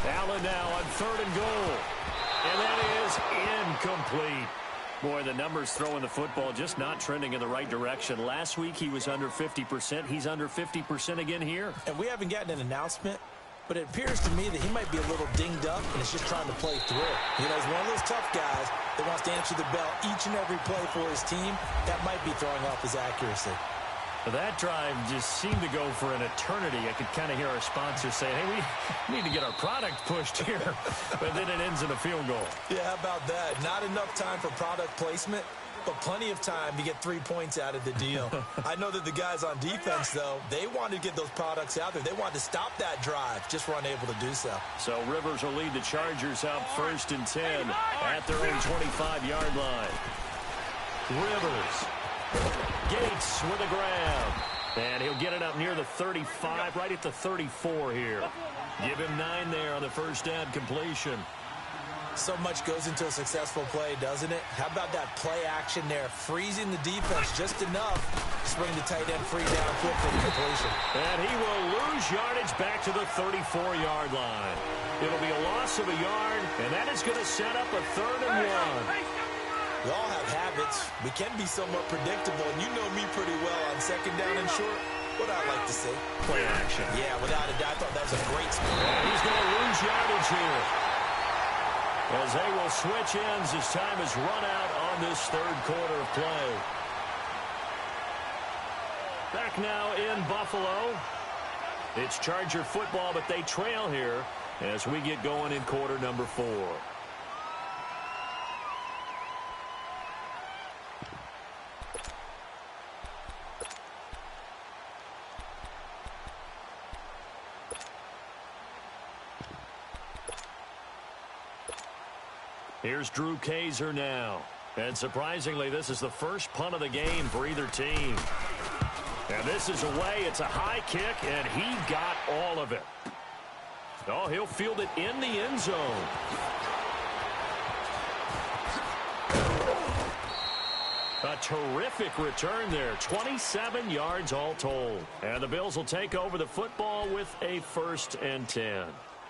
Allen now on 3rd and goal. And that is incomplete. Boy, the numbers throwing the football just not trending in the right direction. Last week he was under 50%. He's under 50% again here. And we haven't gotten an announcement, but it appears to me that he might be a little dinged up and is just trying to play through. You know, he's one of those tough guys that wants to answer the bell each and every play for his team. That might be throwing off his accuracy. That drive just seemed to go for an eternity. I could kind of hear our sponsors saying, hey, we need to get our product pushed here. But then it ends in a field goal. Yeah, how about that? Not enough time for product placement. but plenty of time to get 3 points out of the deal. I know that the guys on defense, though, they wanted to get those products out there. They wanted to stop that drive, just were unable to do so. So Rivers will lead the Chargers out 1st and 10 at their own 25-yard line. Rivers. Gates with a grab. And he'll get it up near the 35, right at the 34 here. Give him 9 there on the first down completion. So much goes into a successful play, doesn't it? How about that play action there? Freezing the defense just enough to bring the tight end free downfield for the completion. And he will lose yardage back to the 34-yard line. It'll be a loss of a yard, and that is going to set up a 3rd and 1. We all have habits. We can be somewhat predictable, and you know me pretty well on 2nd down and short. What I like to see. Play action. Yeah, without a doubt, I thought that was a great spot. And he's going to lose yardage here, as they will switch ends as time is run out on this 3rd quarter of play. Back now in Buffalo. It's Charger football, but they trail here as we get going in quarter number 4. Here's Drew Kaiser now. And surprisingly, this is the first punt of the game for either team. And this is away. It's a high kick, and he got all of it. Oh, he'll field it in the end zone. A terrific return there. 27 yards all told. And the Bills will take over the football with a 1st and 10.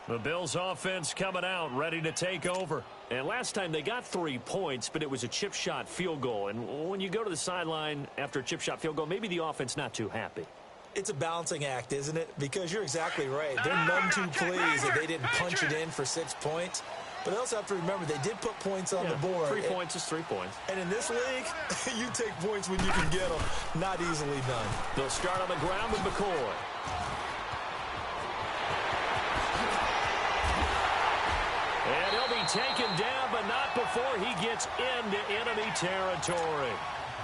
The Bills offense coming out, ready to take over. And last time they got 3 points, but it was a chip shot field goal. And when you go to the sideline after a chip shot field goal, maybe the offense not too happy. It's a balancing act, isn't it? Because you're exactly right. They're none too pleased that they didn't punch it in for 6 points. But they also have to remember they did put points on the board. 3 points is 3 points. And in this league, you take points when you can get them. Not easily done. They'll start on the ground with McCoy. And he'll be taken down, but not before he gets into enemy territory.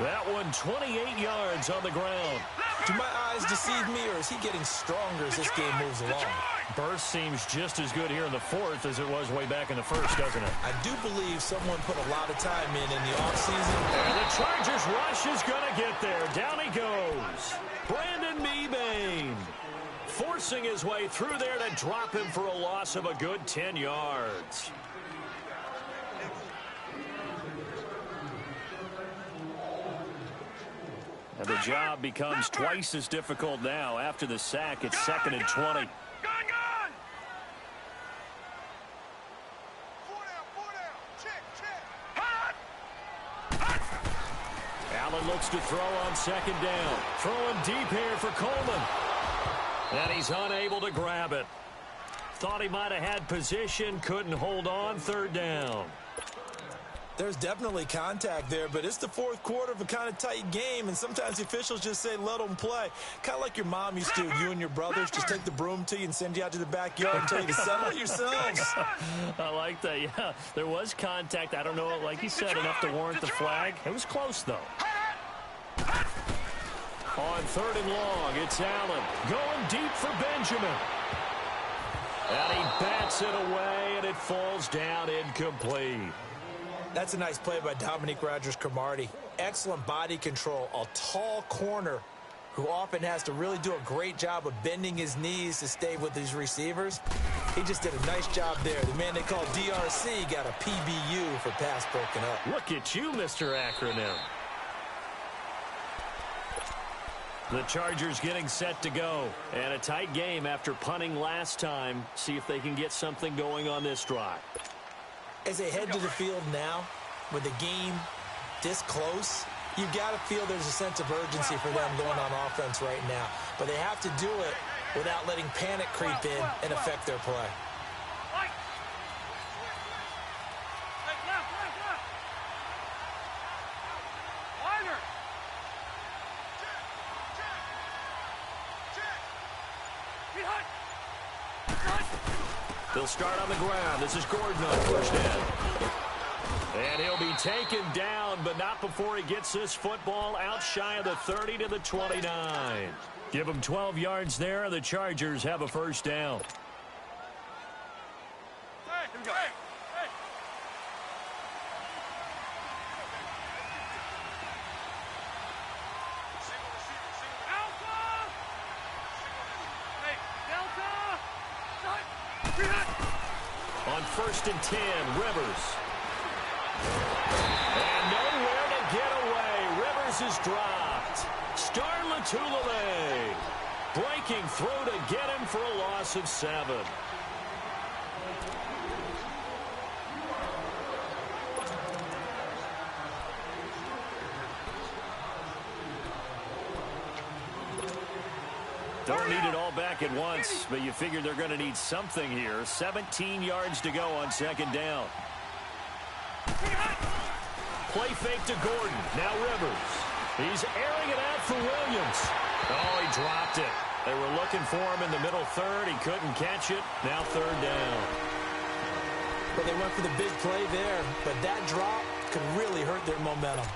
That one 28 yards on the ground. Do my eyes deceive me, or is he getting stronger as this game moves along? Burst seems just as good here in the 4th as it was way back in the 1st, doesn't it? I do believe someone put a lot of time in the offseason. And the Chargers rush is going to get there. Down he goes. Brandon Mebane forcing his way through there to drop him for a loss of a good 10 yards. And the job becomes twice as difficult now. After the sack, it's 2nd and 20. Gone! 4 down. Check. Allen looks to throw on 2nd down. Throwing deep here for Coleman. And he's unable to grab it. Thought he might have had position, couldn't hold on. 3rd down. There's definitely contact there, but it's the 4th quarter of a kind of tight game, and sometimes the officials just say, let them play. Kind of like your mom used to, you and your brothers, just take the broom to you and send you out to the backyard and tell you to settle it yourselves. I like that, yeah. There was contact. I don't know, like you said, enough to warrant the flag. It was close, though. On 3rd and long, it's Allen going deep for Benjamin. And he bats it away, and it falls down incomplete. That's a nice play by Dominique Rodgers-Cromartie. Excellent body control, a tall corner who often has to really do a great job of bending his knees to stay with his receivers. He just did a nice job there. The man they call DRC got a PBU for pass broken up. Look at you, Mr. Acronym. The Chargers getting set to go. And a tight game after punting last time. See if they can get something going on this drive. As they head to the field now, with the game this close, you've got to feel there's a sense of urgency for them going on offense right now. But they have to do it without letting panic creep in and affect their play. They'll start on the ground. This is Gordon on 1st down. And he'll be taken down, but not before he gets this football out shy of the 30 to the 29. Give him 12 yards there, and the Chargers have a first down. Hey, here we go. Hey. On 1st and 10, Rivers. And nowhere to get away. Rivers is dropped. Star Latulele breaking through to get him for a loss of 7. Don't need it all back at once, but you figure they're going to need something here. 17 yards to go on 2nd down. Play fake to Gordon. Now Rivers. He's airing it out for Williams. Oh, he dropped it. They were looking for him in the middle third. He couldn't catch it. Now 3rd down. Well, they went for the big play there, but that drop could really hurt their momentum.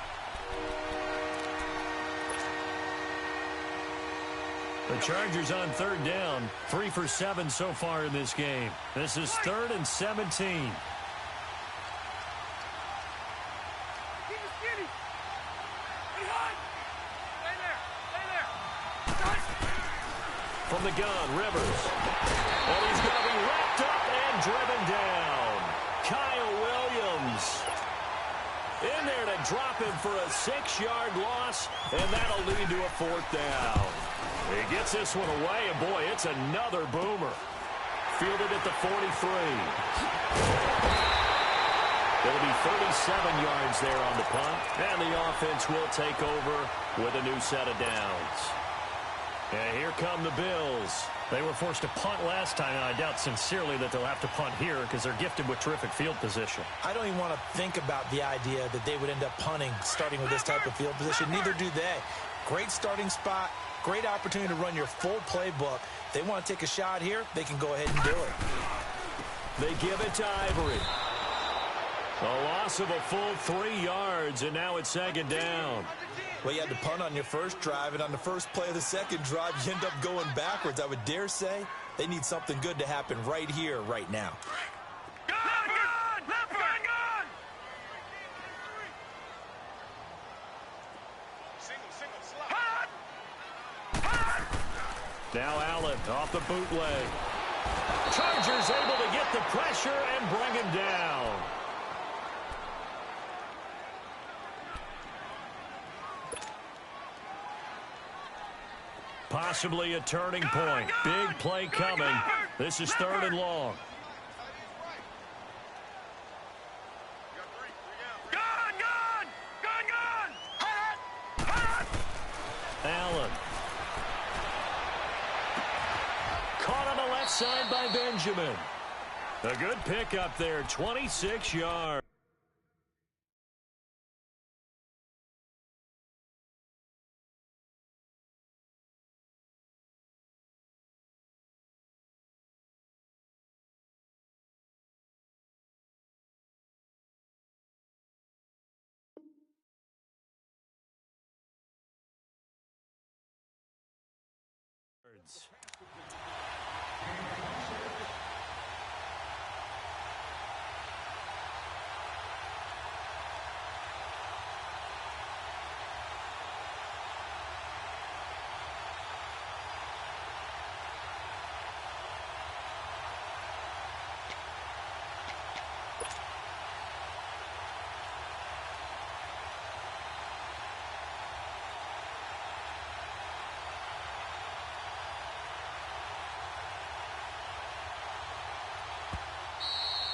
The Chargers on 3rd down. 3 for 7 so far in this game. This is 3rd and 17. From the gun, Rivers. And he's going to be wrapped up and driven down. Kyle Williams in there to drop him for a 6-yard loss, and that'll lead to a 4th down. He gets this one away, and boy, it's another boomer. Fielded at the 43. It'll be 37 yards there on the punt, and the offense will take over with a new set of downs. And here come the Bills. They were forced to punt last time, and I doubt sincerely that they'll have to punt here because they're gifted with terrific field position. I don't even want to think about the idea that they would end up punting starting with this type of field position. Neither do they. Great starting spot, great opportunity to run your full playbook. They want to take a shot here, they can go ahead and do it. They give it to Ivory. A loss of a full 3 yards, and now it's 2nd down. Well, you had to punt on your first drive, and on the first play of the second drive, you end up going backwards. I would dare say they need something good to happen right here, right now. Now Allen off the bootleg. Chargers able to get the pressure and bring him down. Possibly a turning point. Big play coming. This is 3rd and long. Allen. Caught on the left side by Benjamin. A good pickup there, 26 yards.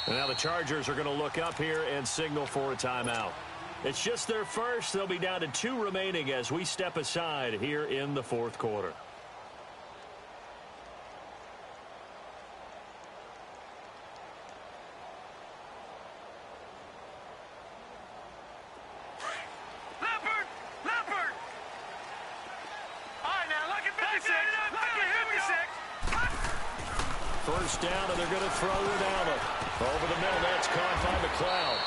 And now the Chargers are going to look up here and signal for a timeout. It's just their first. They'll be down to 2 remaining as we step aside here in the 4th quarter. Leopard! All right, now, look at 56. Look at 56. First down, and they're going to throw with Allen. Over the middle, that's caught by McLeod.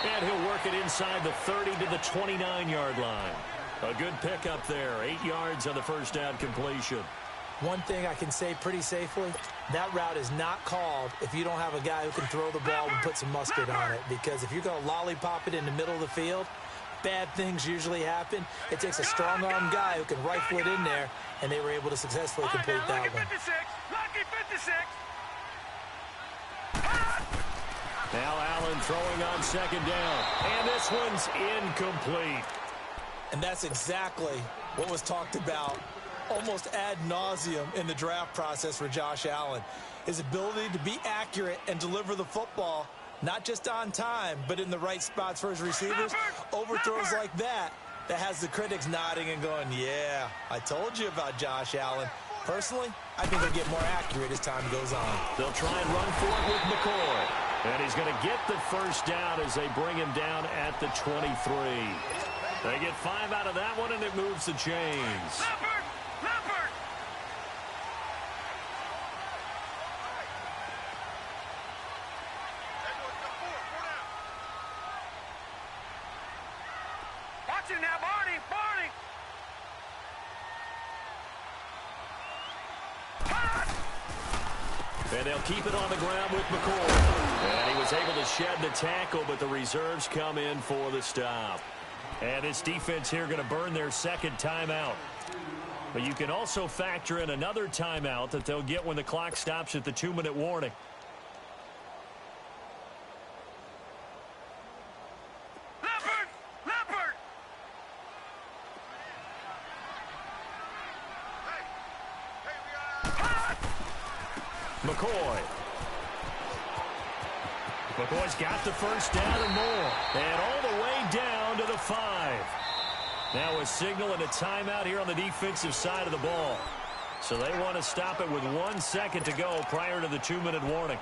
And he'll work it inside the 30 to the 29-yard line. A good pickup there. 8 yards on the first down completion. One thing I can say pretty safely, that route is not called if you don't have a guy who can throw the ball and put some mustard on it. Because if you're going to lollipop it in the middle of the field, bad things usually happen. It takes a strong-arm guy who can rifle it in there, and they were able to successfully complete that one. Lucky 56. Now Allen throwing on second down. And this one's incomplete. And that's exactly what was talked about almost ad nauseum in the draft process for Josh Allen. His ability to be accurate and deliver the football, not just on time, but in the right spots for his receivers. Overthrows like that has the critics nodding and going, yeah, I told you about Josh Allen. Personally, I think he'll get more accurate as time goes on. They'll try and run for it with McCoy. And he's going to get the first down as they bring him down at the 23. They get 5 out of that one, and it moves the chains. Leopard! Watch it now, Barney! And they'll keep it on the ground with McCoy. And he was able to shed the tackle, but the reserves come in for the stop. And this defense here going to burn their second timeout. But you can also factor in another timeout that they'll get when the clock stops at the 2-minute warning. Leopard! McCoy. McCoy's got the first down and more. And all the way down to the 5. Now a signal and a timeout here on the defensive side of the ball. So they want to stop it with 1 second to go prior to the 2-minute warning.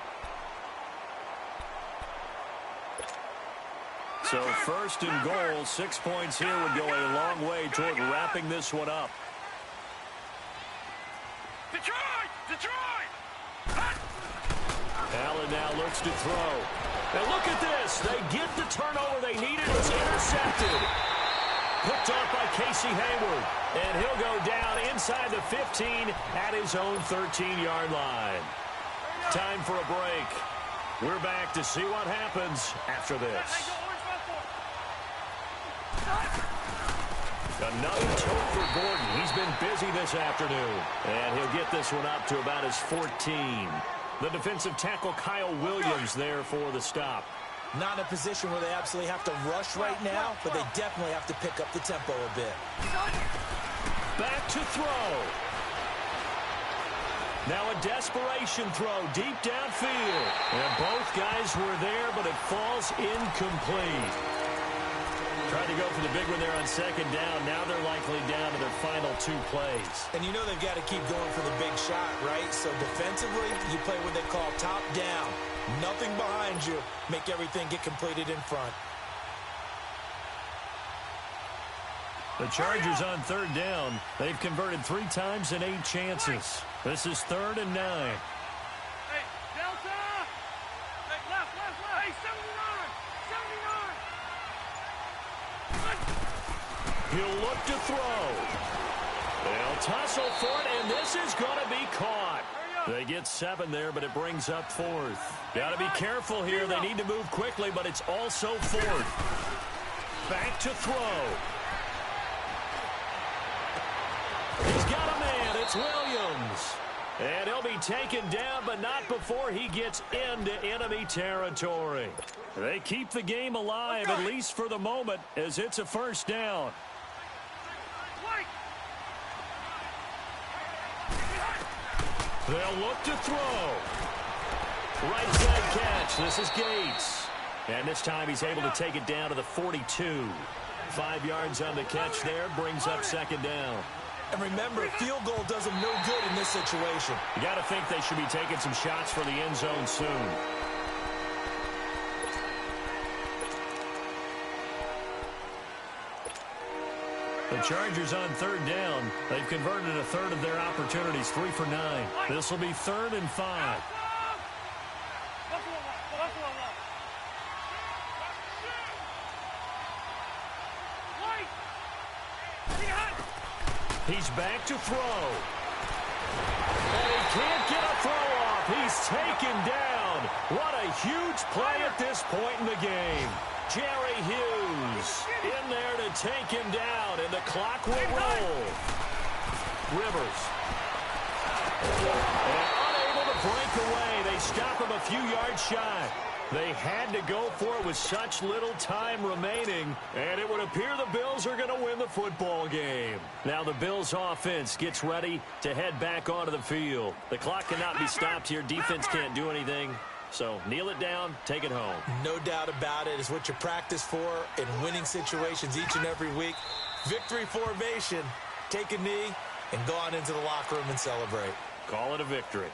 So first and goal, 6 points here would go a long way toward wrapping this one up. Detroit! Allen now looks to throw. And look at this. They get the turnover they needed. It's intercepted. Picked off by Casey Hayward. And he'll go down inside the 15 at his own 13-yard line. Time for a break. We're back to see what happens after this. Another tote for Gordon. He's been busy this afternoon. And he'll get this one up to about his 14. The defensive tackle Kyle Williams there for the stop. Not in a position where they absolutely have to rush right now, but they definitely have to pick up the tempo a bit. Back to throw. Now a desperation throw deep downfield. And both guys were there, but it falls incomplete. Tried to go for the big one there on second down. Now they're likely down to their final 2 plays. And you know they've got to keep going for the big shot, right? So defensively, you play what they call top down. Nothing behind you. Make everything get completed in front. The Chargers on third down. They've converted 3 times in 8 chances. This is 3rd and 9. Hey, Delta! Hey, left! Hey, 79! He'll look to throw. They'll tussle for it, and this is going to be caught. They get 7 there, but it brings up 4th. Got to be careful here. They need to move quickly, but it's also 4th. Back to throw. He's got a man. It's Williams. And he'll be taken down, but not before he gets into enemy territory. They keep the game alive, at least for the moment, as it's a first down. They'll look to throw. Right side catch. This is Gates. And this time he's able to take it down to the 42. 5 yards on the catch there. Brings up second down. And remember, field goal does them no good in this situation. You got to think they should be taking some shots for the end zone soon. The Chargers on third down. They've converted a third of their opportunities, 3 for 9. This will be 3rd and 5. He's back to throw. And he can't get a throw off. He's taken down. What a huge play at this point in the game. Jerry Hughes in there to take him down, and the clock will roll. Rivers. And unable to break away. They stop him a few yards shy. They had to go for it with such little time remaining, and it would appear the Bills are going to win the football game. Now the Bills offense gets ready to head back onto the field. The clock cannot be stopped here. Defense can't do anything. So kneel it down, take it home. No doubt about it. It's what you practice for in winning situations each and every week. Victory formation. Take a knee and go on into the locker room and celebrate. Call it a victory.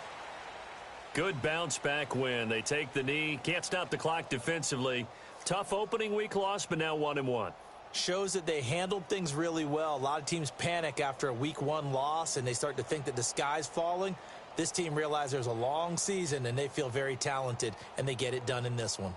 Good bounce-back win. They take the knee. Can't stop the clock defensively. Tough opening week loss, but now 1-1. Shows that they handled things really well. A lot of teams panic after a week 1 loss, and they start to think that the sky's falling. This team realized there's a long season, and they feel very talented, and they get it done in this one.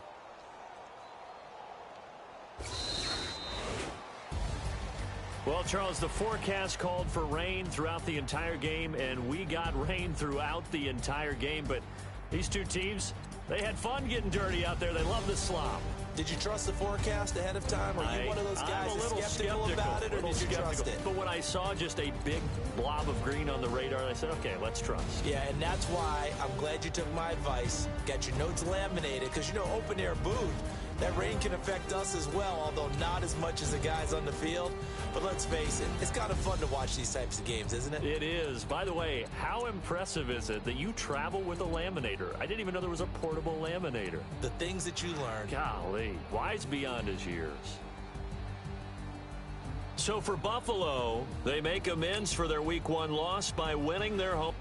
Well, Charles, the forecast called for rain throughout the entire game, and we got rain throughout the entire game. But these two teams, they had fun getting dirty out there. They love the slop. Did you trust the forecast ahead of time? Are you one of those guys that's skeptical about it, or did you trust it? But when I saw just a big blob of green on the radar, I said, okay, let's trust. Yeah, and that's why I'm glad you took my advice. Got your notes laminated, because, you know, open-air booth, that rain can affect us as well, although not as much as the guys on the field. But let's face it, it's kind of fun to watch these types of games, isn't it? It is. By the way, how impressive is it that you travel with a laminator? I didn't even know there was a portable laminator. The things that you learn. Golly, wise beyond his years. So for Buffalo, they make amends for their Week 1 loss by winning their home.